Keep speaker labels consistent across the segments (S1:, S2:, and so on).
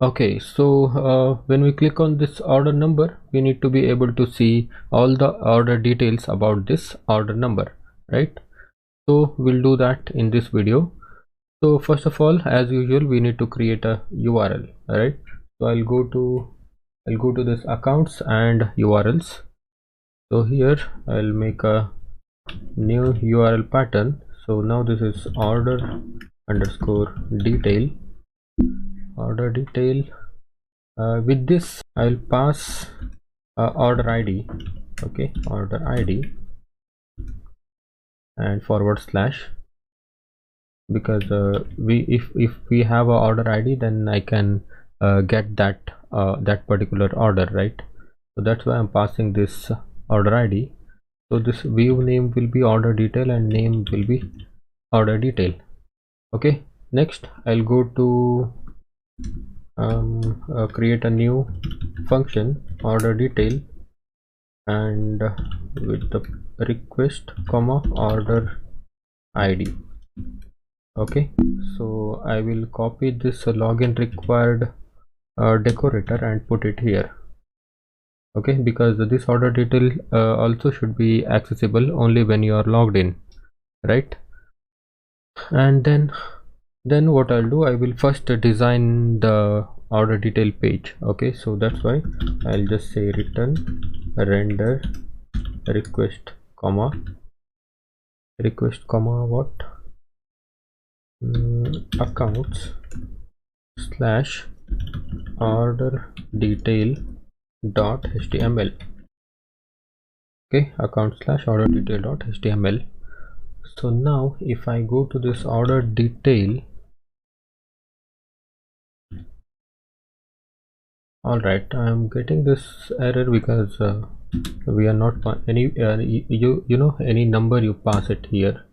S1: Okay, so when we click on this order number, we need to be able to see all the order details about this order number, right? So we'll do that in this video. So first of all, as usual, we need to create a URL, right? So I'll go to this accounts and URLs. So here I'll make a new URL pattern. So now this is order underscore detail, order detail. With this I'll pass order ID, okay, order ID and forward slash, because if we have a order ID, then I can get that particular order, right? So that's why I'm passing this order ID. So this view name will be order detail and name will be order detail. Okay, next I'll go to create a new function order detail, and with the request comma order ID. Okay, so I will copy this login required decorator and put it here. Okay, because this order detail also should be accessible only when you are logged in, right? And then what I'll do, I will first design the order detail page. Okay, so that's why I'll just say return render request comma what accounts slash order detail dot html. Okay, account slash order detail dot html. So now if I go to this order detail, all right, I'm getting this error because we are not any you know any number you pass it here.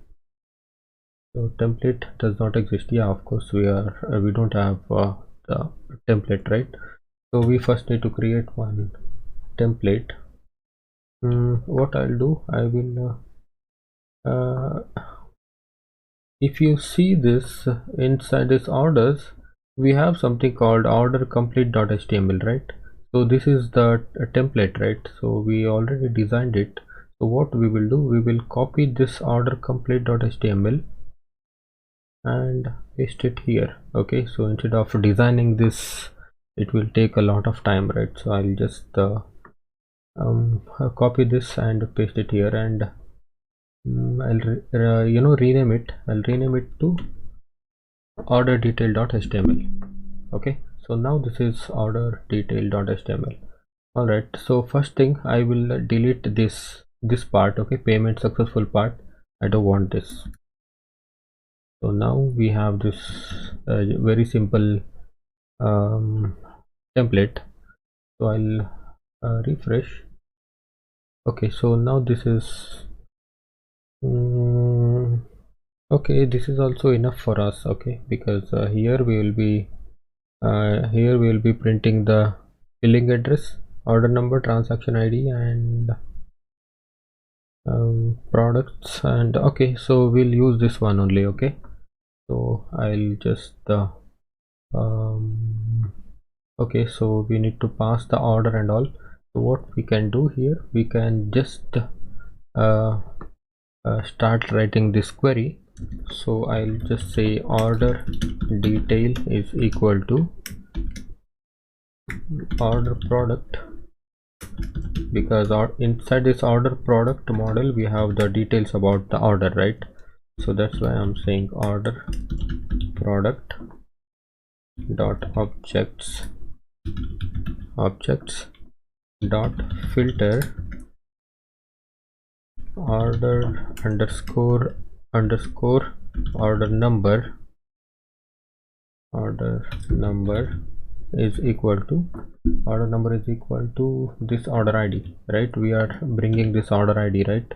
S1: So template does not exist. Yeah, of course we don't have the template, right? So we first need to create one template. What I'll do, I will if you see this inside this orders, we have something called order complete.html, right? So this is the template, right? So we already designed it. So what we will do, we will copy this order complete.html and paste it here. Okay, so instead of designing this, it will take a lot of time, right? So I'll just copy this and paste it here, and I'll rename it. I'll rename it to order detail.html. Okay, so now this is order detail.html. all right, so first thing I will delete this part. Okay, payment successful part, I don't want this. So now we have this very simple template. So I'll refresh. Okay, so now this is okay, this is also enough for us. Okay, because here we will be printing the billing address, order number, transaction ID, and products. And okay, so we'll use this one only. Okay, so I'll just okay, so we need to pass the order and all. So what we can do here, we can just start writing this query. So I'll just say order detail is equal to order product, because inside this order product model we have the details about the order, right? So that's why I'm saying order product dot objects dot filter order underscore order number is equal to this order ID, right? We are bringing this order ID, right?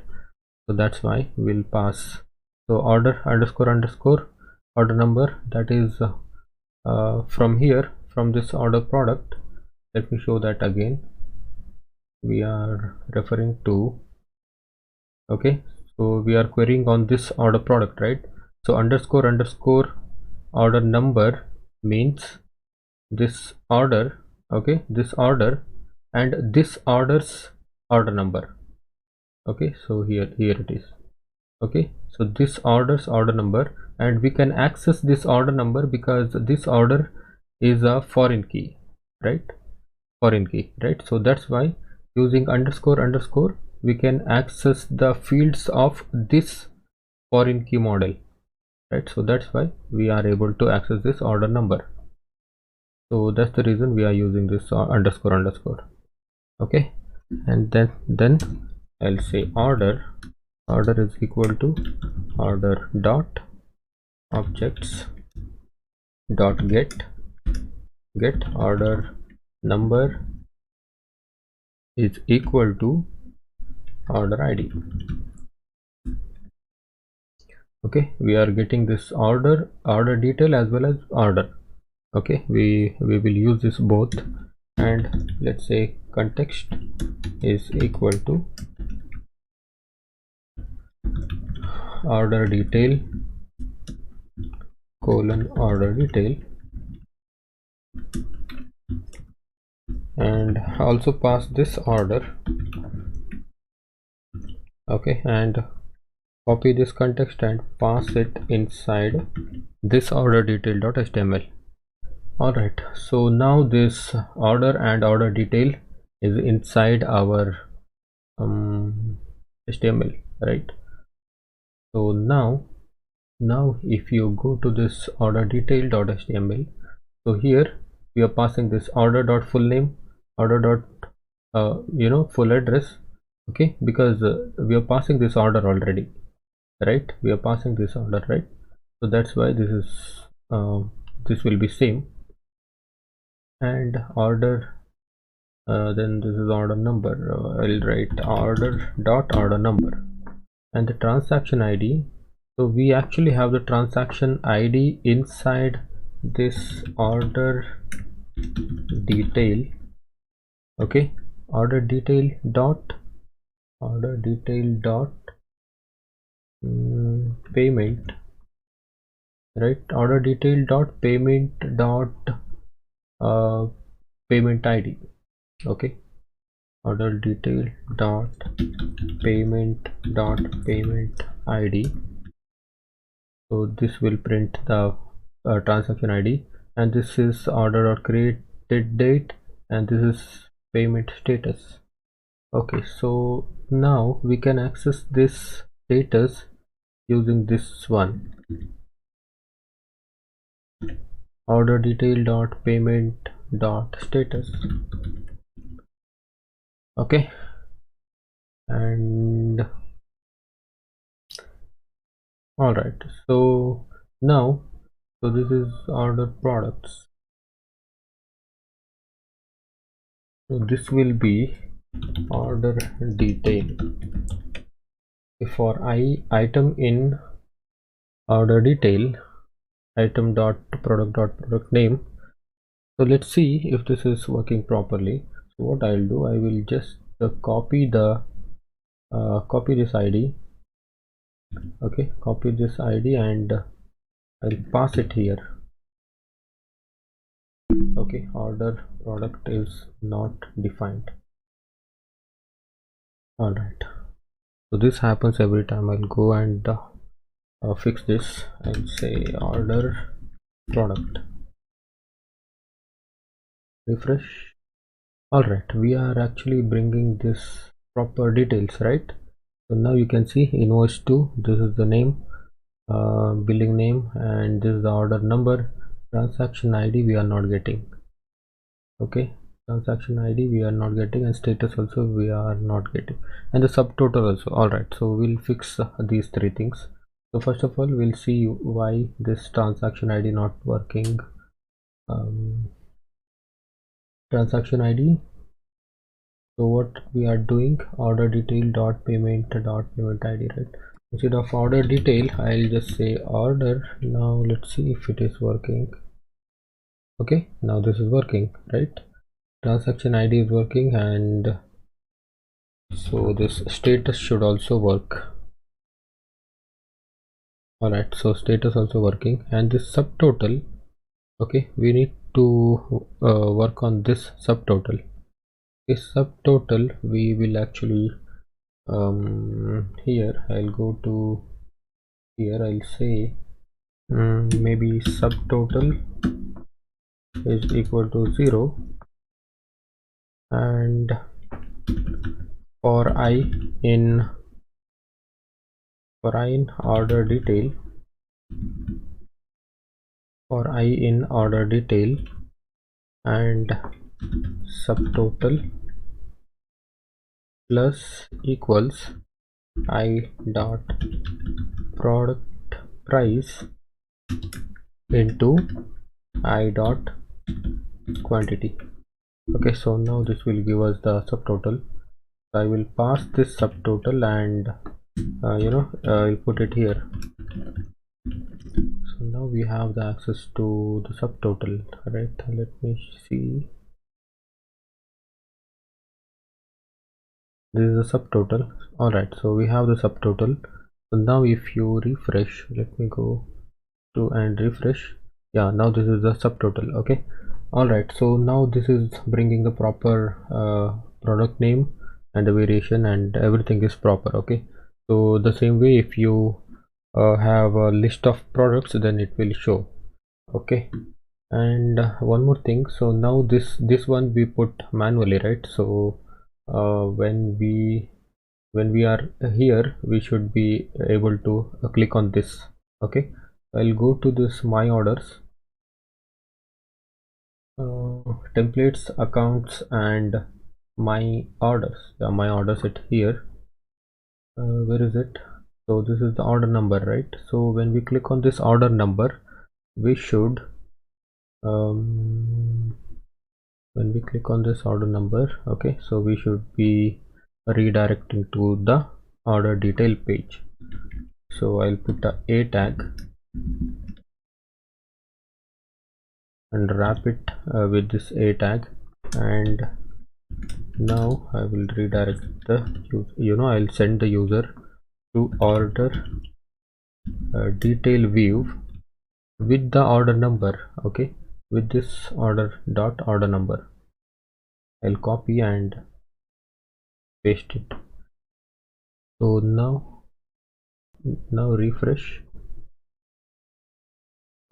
S1: So that's why we'll pass. So order underscore order number, that is from here, from this order product. Let me show that again. We are referring to, okay, so we are querying on this order product, right? So underscore order number means this order, okay, this order and this order's order number. Okay, so here it is. Okay, so this order's order number, and we can access this order number because this order is a foreign key, right? Foreign key, right? So that's why using underscore underscore we can access the fields of this foreign key model, right? So that's why we are able to access this order number. So that's the reason we are using this underscore underscore. Okay, and then I'll say order is equal to order dot objects dot get order number is equal to order ID. Okay, we are getting this order detail as well as order. Okay, we will use this both, and let's say context is equal to order detail colon order detail, and also pass this order. Okay, and copy this context and pass it inside this order detail.html. Alright, so now this order and order detail is inside our HTML, right? So now if you go to this order detail.html, so here we are passing this order.full name, order full address. Okay, because we are passing this order already, right? We are passing this order, right? So that's why this is this will be same, and order then this is order number. I'll write order number, and the transaction ID. So we actually have the transaction ID inside this order detail. Okay, order detail dot payment, right? Order detail dot payment dot payment ID. Okay, order detail dot payment ID. So this will print the transaction ID, and this is order or created date, and this is payment status. Okay, so now we can access this status using this one, order detail dot payment dot status. Okay, and all right, so now this is order products. So this will be order detail for item in order detail, item dot product name. So let's see if this is working properly. So what I'll do, I will just copy this ID. Okay, copy this ID and I'll pass it here. Okay, order product is not defined. All right, so this happens every time. I'll go and fix this and say order product, refresh. All right, we are actually bringing this proper details, right? So now you can see invoice 2, this is the name, billing name, and this is the order number. Transaction ID we are not getting. Okay, transaction ID we are not getting, and status also we are not getting, and the subtotal also. All right, so we'll fix these three things. So first of all, we'll see why this transaction ID not working. Transaction ID. So what we are doing, order detail dot payment ID, right? Instead of order detail, I'll just say order. Now let's see if it is working. Okay, now this is working, right? Transaction ID is working, and so this status should also work. All right, so status also working, and this subtotal. Okay, we need to work on this subtotal. This subtotal we will actually here I'll go to here. I'll say maybe subtotal is equal to 0, and for i in order detail, and subtotal plus equals i dot product price into I dot quantity. Okay, so now this will give us the subtotal. I will pass this subtotal and I'll put it here. So now we have the access to the subtotal, right? Let me see. This is the subtotal. All right, so we have the subtotal. So now if you refresh, let me go to and refresh. Yeah, now this is the subtotal. Okay, all right, so now this is bringing the proper product name and the variation, and everything is proper. Okay, so the same way, if you have a list of products, then it will show. Okay, and one more thing, so now this one we put manually, right? So when we are here, we should be able to click on this. Okay, I'll go to this my orders, templates, accounts, and my orders. Yeah, my orders it here. Where is it? So this is the order number, right? So when we click on this order number, we should when we click on this order number, okay, so we should be redirecting to the order detail page. So I'll put a tag and wrap it with this a tag, and now I will redirect the I'll send the user to order detail view with the order number. Okay, with this order number, I'll copy and paste it. So now refresh.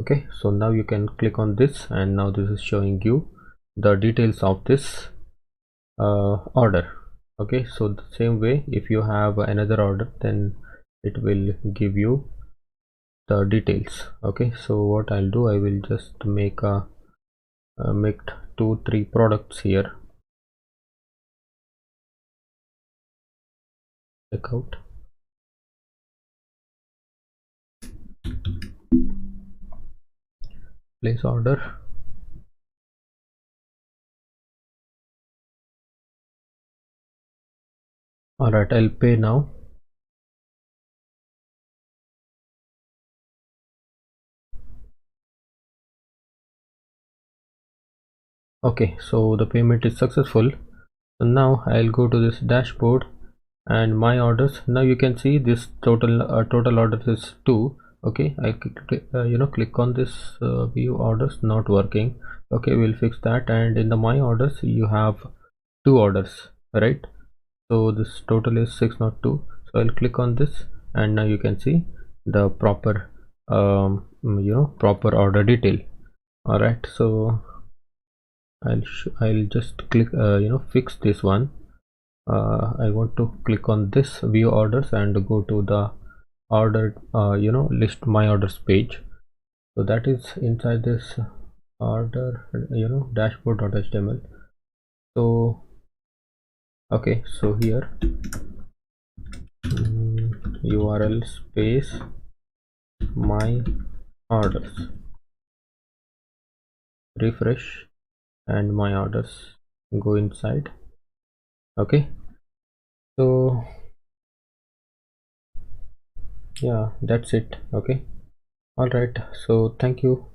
S1: Okay, so now you can click on this, and now this is showing you the details of this order. Okay, so the same way, if you have another order, then it will give you the details. Okay, so what I'll do, I will just make a make 2-3 products here. Check out. Place order. All right, I'll pay now. Okay, so the payment is successful. So now I'll go to this dashboard and my orders. Now you can see this total orders is 2. Okay, I click on this view orders, not working. Okay, we'll fix that. And in the my orders, you have 2 orders, right? So this total is 602. So I'll click on this, and now you can see the proper proper order detail. All right, so I'll just click fix this one. I want to click on this view orders and go to the order list my orders page. So that is inside this order dashboard.html. So okay, so here URL space my orders, refresh, and my orders go inside. Okay, so yeah, that's it. Okay, all right, so thank you